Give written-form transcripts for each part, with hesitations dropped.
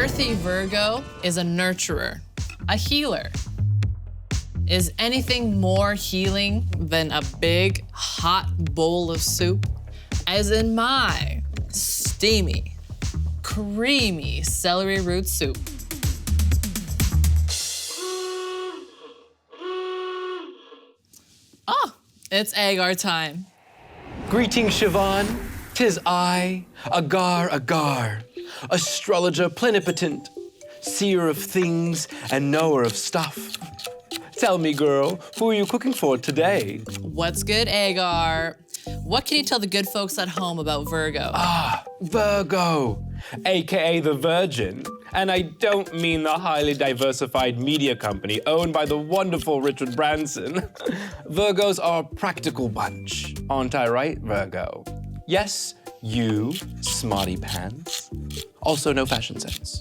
earthy Virgo is a nurturer, a healer. Is anything more healing than a big, hot bowl of soup? As in my steamy, creamy celery root soup. Oh, it's agar time. Greetings, Siobhan. 'Tis I, Agar, astrologer plenipotent, seer of things and knower of stuff. Tell me, girl, who are you cooking for today? What's good, Agar? What can you tell the good folks at home about Virgo? Virgo, AKA the Virgin. And I don't mean the highly diversified media company owned by the wonderful Richard Branson. Virgos are a practical bunch. Aren't I right, Virgo? Yes, you, smarty pants. Also no fashion sense.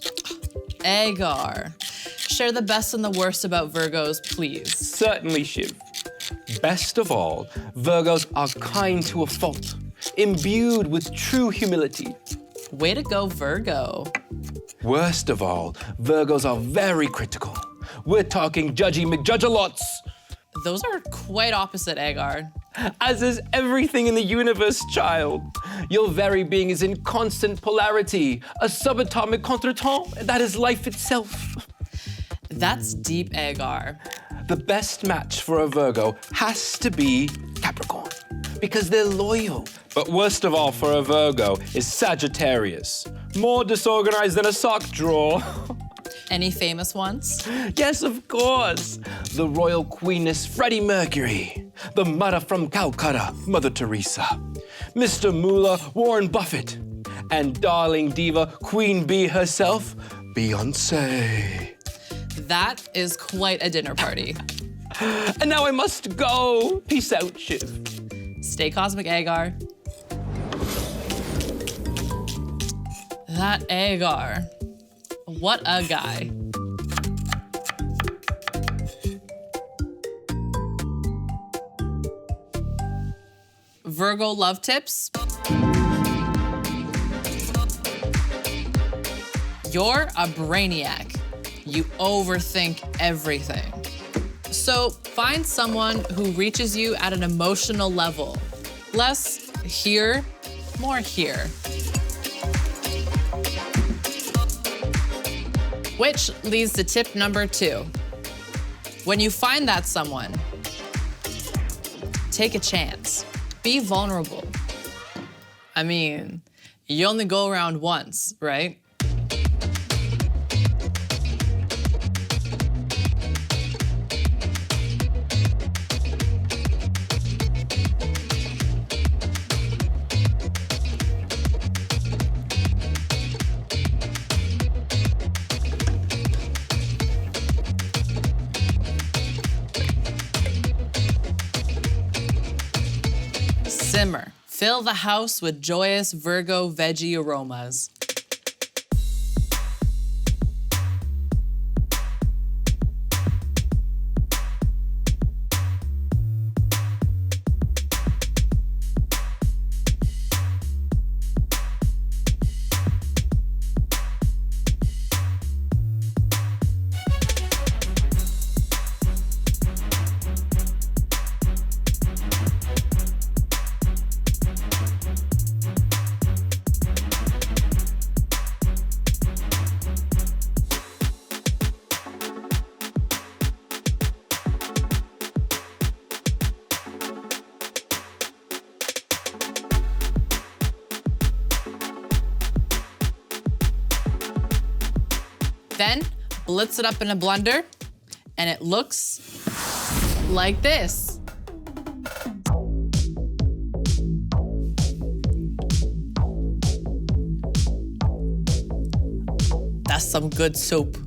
Agar, share the best and the worst about Virgos, please. Certainly, Shiv. Best of all, Virgos are kind to a fault, imbued with true humility. Way to go, Virgo. Worst of all, Virgos are very critical. We're talking judgy McJudge-a-lots. Those are quite opposite, Agar. As is everything in the universe, child. Your very being is in constant polarity, a subatomic contretemps, that is life itself. That's deep, Agar. The best match for a Virgo has to be Capricorn, because they're loyal. But worst of all for a Virgo is Sagittarius. More disorganized than a sock drawer. Any famous ones? Yes, of course. The royal queeness Freddie Mercury. The mother from Calcutta, Mother Teresa. Mr. Moolah, Warren Buffett. And darling diva, Queen Bee herself, Beyoncé. That is quite a dinner party. And now I must go. Peace out, Shiv. Stay cosmic, Agar. That Agar. What a guy. Virgo love tips. You're a brainiac. You overthink everything. So find someone who reaches you at an emotional level. Less here, more here. Which leads to tip number 2. When you find that someone, take a chance. Be vulnerable. I mean, you only go around once, right? Simmer. Fill the house with joyous Virgo veggie aromas. Then blitz it up in a blender, and it looks like this. That's some good soup.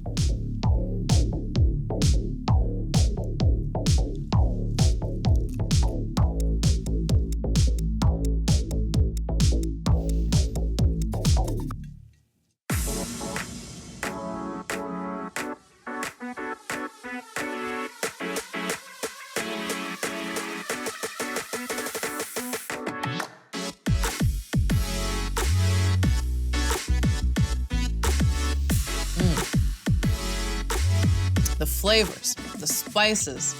the flavors, the spices,